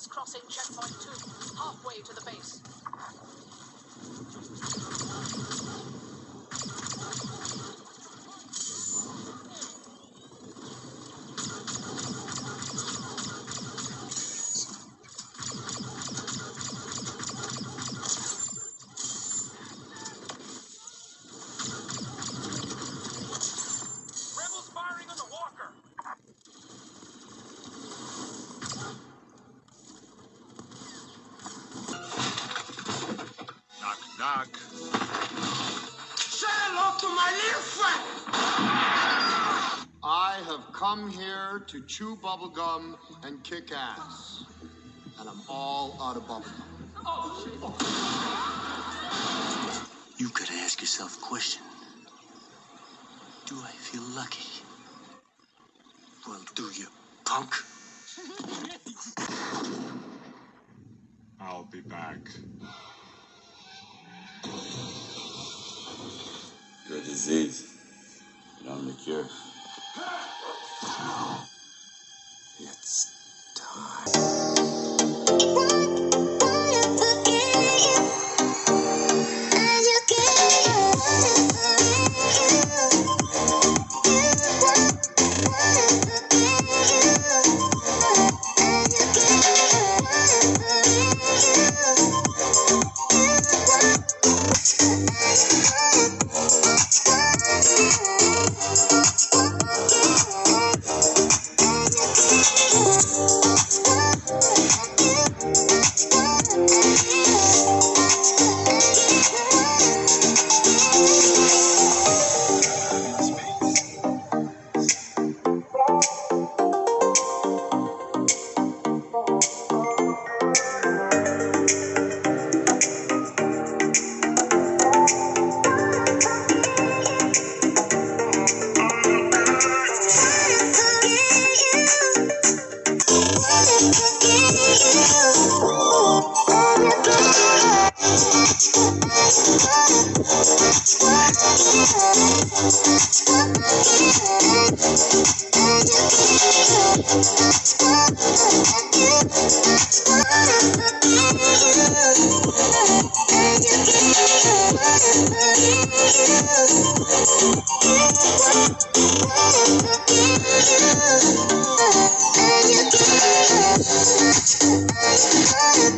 Crossing checkpoint 2, halfway to the base. Rebels firing on the walker. Knock. Say hello to my little friend! I have come here to chew bubblegum and kick ass. And I'm all out of bubblegum. You gotta ask yourself a question. Do I feel lucky? Well, do you, punk? I'll be back. You're a disease, and I'm the cure. It's time. And you